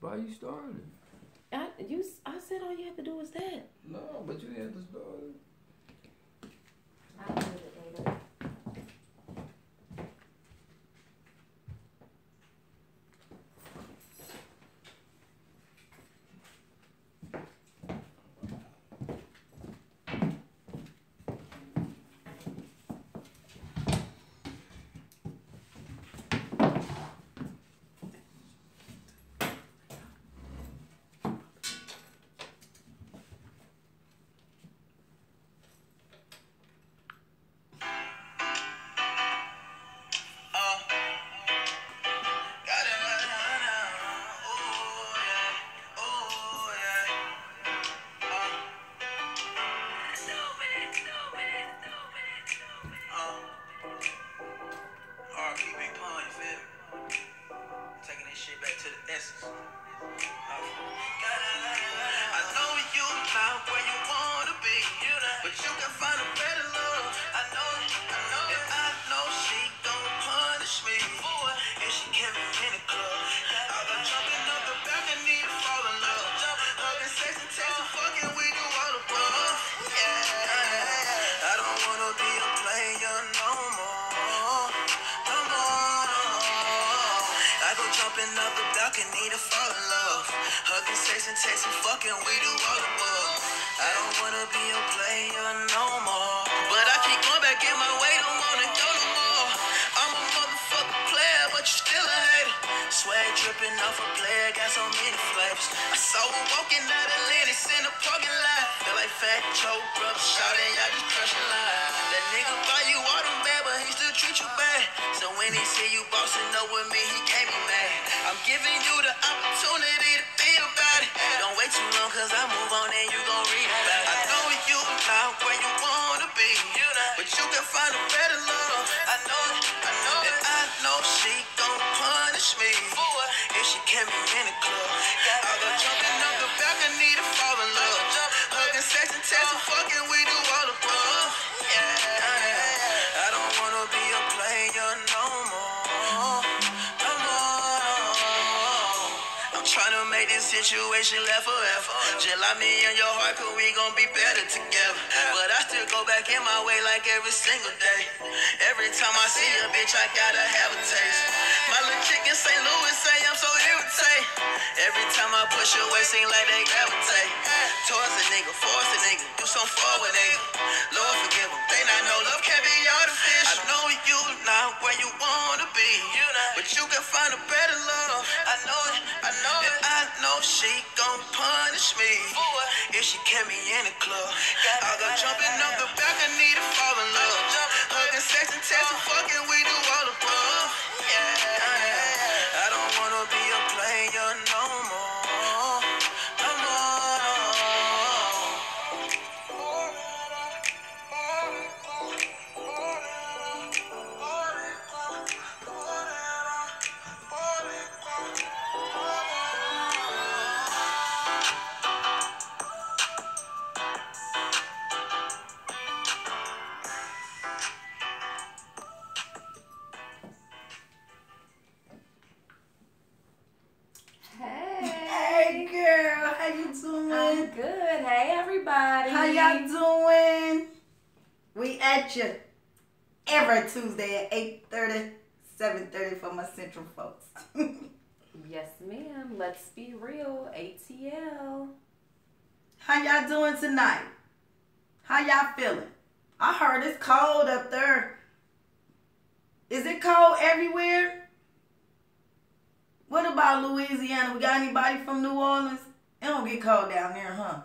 Why you started? I said all you have to do is that. No, but you didn't have to start it. I'll do it later. Situation left forever. Just like me and your heart, cause we gon' be better together. But I still go back in my way like every single day. Every time I see a bitch, I gotta have a taste. My little chick in St. Louis say I'm so irritated. Every time I push away, seem like they gravitate. Towards a nigga, force a nigga, do some forward nigga. Lord forgive them, they not know love can't be artificial. I know you not where you wanna be, but you can find a better love. I know it, and I know she gon' punish me if she kept me in the club. I go jumping up the balcony to fall in love. Hugging, sex and text and fucking, we do all above. Yeah, I don't wanna be a player no more. No Hey girl, how you doing? I'm good. Hey everybody. How y'all doing? We at you every Tuesday at 8:30, 7:30 for my Central folks. Yes, ma'am. Let's be real. ATL. How y'all doing tonight? How y'all feeling? I heard it's cold up there. Is it cold everywhere? What about Louisiana? We got anybody from New Orleans? It don't get cold down there, huh?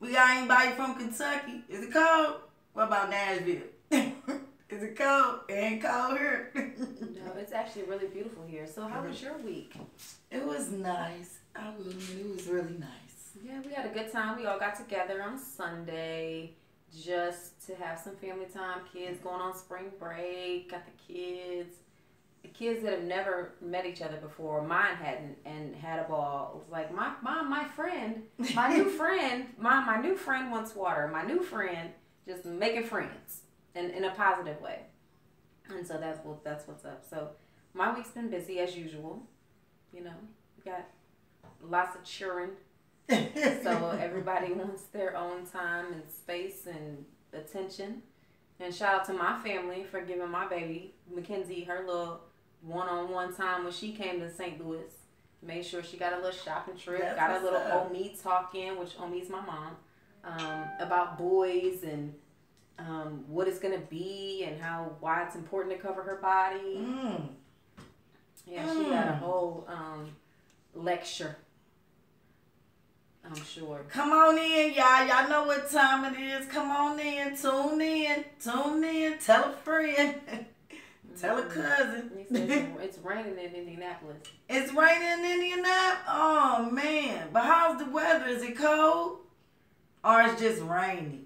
We got anybody from Kentucky? Is it cold? What about Nashville? Is it cold? It ain't cold here. No, it's actually really beautiful here. So how was your week? It was nice. I mean, it was really nice. Yeah, we had a good time. We all got together on Sunday just to have some family time. Kids going on spring break. Got the kids. The kids that have never met each other before, mine hadn't, and had a ball. It was like, my friend, my new friend, my new friend wants water. My new friend, just making friends in a positive way. And so that's what's up. So my week's been busy as usual, you know, got lots of children. So everybody wants their own time and space and attention. And shout out to my family for giving my baby, Mackenzie, her little one-on-one time when she came to St. Louis. Made sure she got a little shopping trip, That's got a little up. Omi talk in, which Omi's my mom, about boys and what it's going to be and why it's important to cover her body. Yeah, she got a whole lecture, I'm sure. Come on in, y'all. Y'all know what time it is. Come on in. Tune in. Tune in. Tell a friend. Tell a cousin. It's raining in Indianapolis. It's raining in Indianapolis? Oh, man. But how's the weather? Is it cold? Or it's just rainy?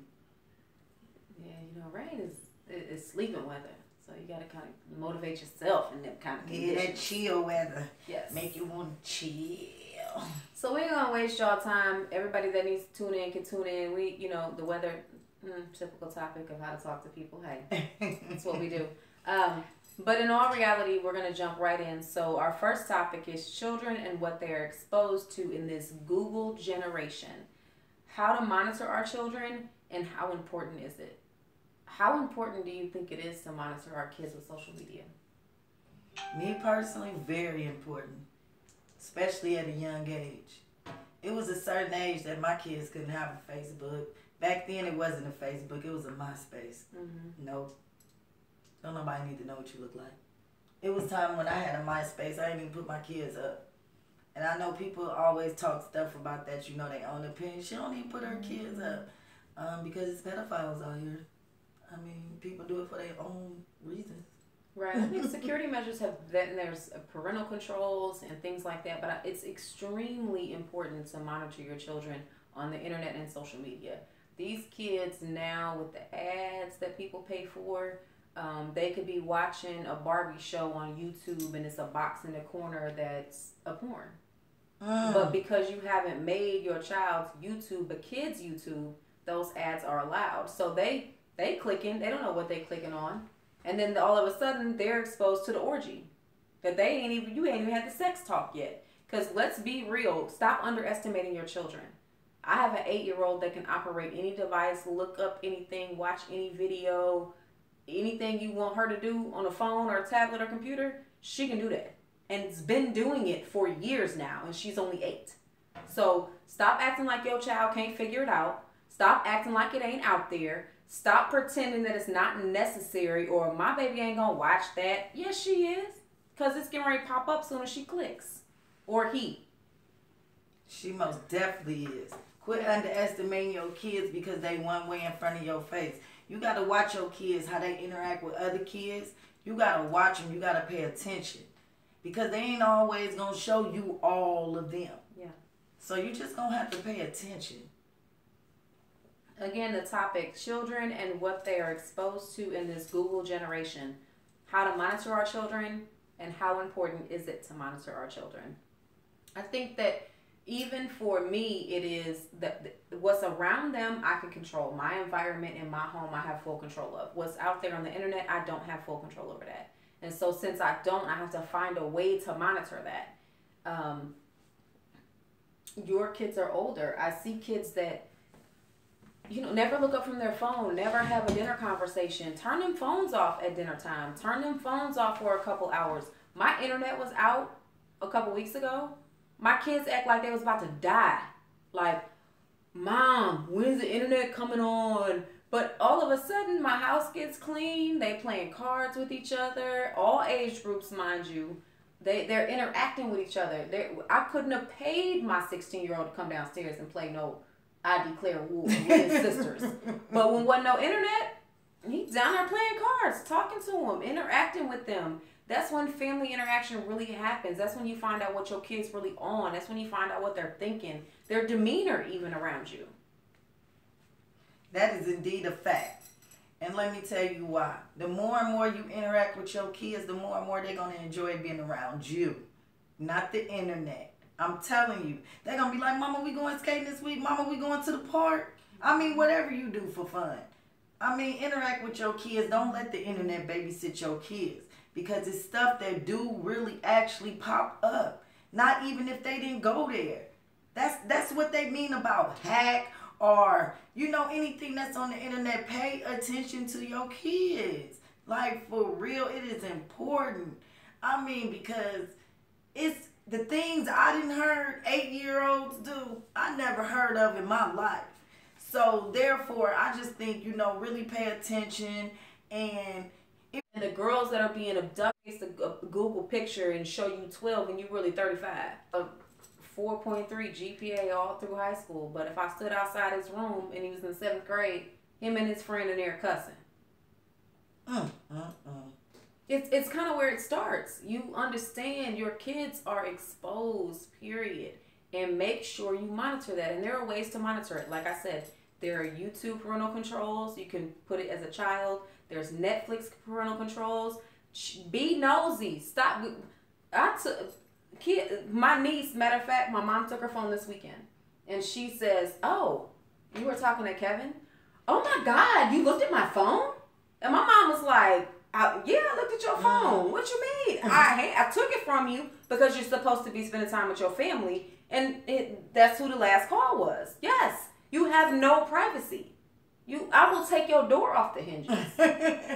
Yeah, rain is sleeping weather. So you got to kind of motivate yourself in that kind of conditions. Yeah, that chill weather. Yes. Make you want to chill. So we ain't going to waste y'all time. Everybody that needs to tune in can tune in. We, the weather, typical topic of how to talk to people. Hey, that's what we do. But in all reality, we're going to jump right in. So our first topic is children and what they're exposed to in this Google generation. How to monitor our children and how important is it? How important do you think it is to monitor our kids with social media? Me personally, very important, especially at a young age. It was a certain age that my kids couldn't have a Facebook. Back then, it wasn't a Facebook. It was a MySpace. Nope. Don't nobody need to know what you look like. It was time when I had a MySpace. I didn't even put my kids up. And I know people always talk stuff about that. They own opinion. She don't even put her kids up because it's pedophiles out here. I mean, people do it for their own reasons. Right. I think security measures have that, and there's parental controls and things like that. But it's extremely important to monitor your children on the internet and social media. These kids now, with the ads that people pay for, they could be watching a Barbie show on YouTube and it's a box in the corner that's a porn. But because you haven't made your child's YouTube a kid's YouTube, those ads are allowed. So they clicking, they don't know what they clicking on. And then all of a sudden they're exposed to the orgy. That you ain't even had the sex talk yet. Because let's be real, stop underestimating your children. I have an 8-year-old that can operate any device, look up anything, watch any video, anything you want her to do on a phone or a tablet or computer, she can do that. And it's been doing it for years now, and she's only 8. So stop acting like your child can't figure it out. Stop acting like it ain't out there. Stop pretending that it's not necessary or my baby ain't gonna watch that. Yes, she is. Because it's getting ready to pop up soon as she clicks. Or he. She most definitely is. Quit underestimating your kids because they one way in front of your face. You got to watch your kids, how they interact with other kids. You got to watch them. You got to pay attention. Because they ain't always going to show you all of them. Yeah. So you just going to have to pay attention. Again, the topic, children and what they are exposed to in this Google generation. How to monitor our children and how important is it to monitor our children. I think that even for me, it is that what's around them, I can control. My environment in my home, I have full control of. What's out there on the internet, I don't have full control over that. And so since I don't, I have to find a way to monitor that. Your kids are older. I see kids that, never look up from their phone, never have a dinner conversation. Turn them phones off at dinner time. Turn them phones off for a couple hours. My internet was out a couple weeks ago. My kids act like they was about to die. Like, Mom, when's the internet coming on? But all of a sudden, my house gets clean. They playing cards with each other. All age groups, mind you. They're interacting with each other. I couldn't have paid my 16-year-old to come downstairs and play no I Declare War with his sisters. But when wasn't no internet, he's down there playing cards, talking to them, interacting with them. That's when family interaction really happens. That's when you find out what your kid's really on. That's when you find out what they're thinking. Their demeanor even around you. That is indeed a fact. And let me tell you why. The more and more you interact with your kids, the more and more they're going to enjoy being around you. Not the internet. I'm telling you. They're going to be like, Mama, we going skating this week? Mama, we going to the park? I mean, whatever you do for fun. I mean, interact with your kids. Don't let the internet babysit your kids. Because it's stuff that do really actually pop up. Not even if they didn't go there. That's what they mean about hack or, you know, anything that's on the internet. Pay attention to your kids. Like, for real, it is important. I mean, because it's the things I didn't heard 8-year-olds do, I never heard of in my life. So, therefore, I just think, you know, really pay attention. And the girls that are being abducted, a Google picture and show you 12 and you really 35. A 4.3 GPA all through high school. But if I stood outside his room and he was in 7th grade, him and his friend in there cussing. It's kind of where it starts. You understand your kids are exposed, period. And make sure you monitor that. And there are ways to monitor it. Like I said, there are YouTube parental controls. You can put it as a child. There's Netflix parental controls. Be nosy. Stop. My niece, matter of fact, my mom took her phone this weekend. And she says, "Oh, you were talking to Kevin? Oh my God, you looked at my phone?" And my mom was like, "Yeah, I looked at your phone. What you mean? I took it from you because you're supposed to be spending time with your family." And that's who the last call was. Yes, you have no privacy. I will take your door off the hinges.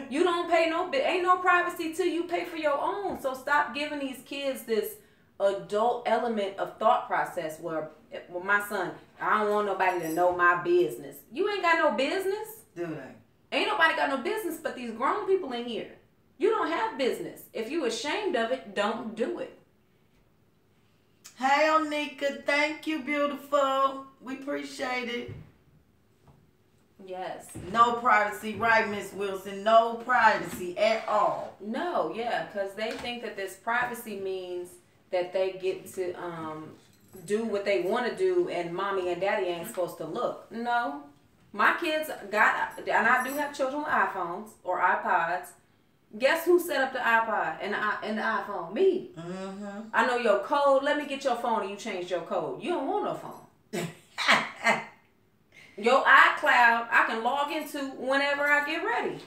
You don't pay ain't no privacy till you pay for your own. So stop giving these kids this adult element of thought process where my son, I don't want nobody to know my business. You ain't got no business. Do they? Ain't nobody got no business but these grown people in here. You don't have business. If you ashamed of it, don't do it. Hey, Onika, thank you, beautiful. We appreciate it. Yes. No privacy, right, Miss Wilson? No privacy at all. No, yeah, because they think that this privacy means that they get to do what they want to do and mommy and daddy ain't supposed to look. No. My kids and I do have children with iPhones or iPods. Guess who set up the iPod and the iPhone? Me. Mm-hmm. I know your code. Let me get your phone and you changed your code. You don't want no phone. Your iCloud, I can log into whenever I get ready.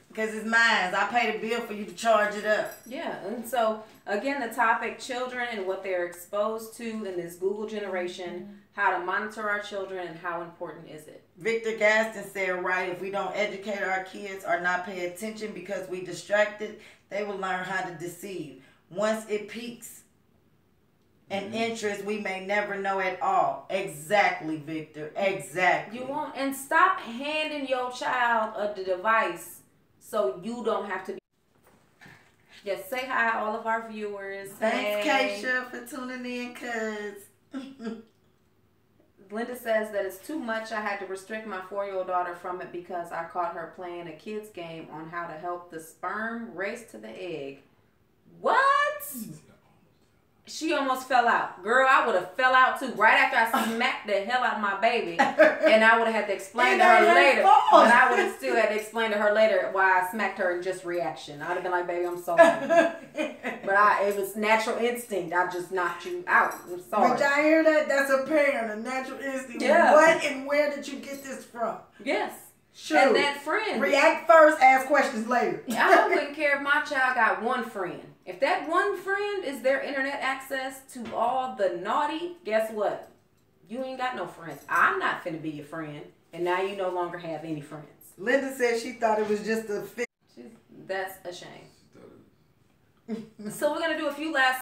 Because it's mine. I pay the bill for you to charge it up. Yeah, and so, again, the topic, children and what they're exposed to in this Google generation, how to monitor our children, and how important is it? Victor Gaston said, right, if we don't educate our kids or not pay attention because we distracted, they will learn how to deceive. Once it peaks an interest we may never know at all. Exactly, Victor. Exactly. You won't. And stop handing your child a device so you don't have to be. Yes, say hi, all of our viewers. Thanks, hey. Keisha, for tuning in, cuz. Linda says that it's too much. I had to restrict my 4-year-old daughter from it because I caught her playing a kid's game on how to help the sperm race to the egg. What? She almost fell out. Girl, I would have fell out too right after I smacked the hell out of my baby. And I would have had to explain to her later. But I would have still had to explain to her later why I smacked her in just reaction. I would have been like, "Baby, I'm sorry." But it was natural instinct. I just knocked you out. I'm sorry. But y'all hear that? That's a parent, a natural instinct. Yeah. What and where did you get this from? Yes. Sure. And that friend. React first, ask questions later. I wouldn't care if my child got one friend. If that one friend is their internet access to all the naughty, guess what? You ain't got no friends. I'm not finna be your friend. And now you no longer have any friends. Linda said she thought it was just a fit. That's a shame. So we're going to do a few last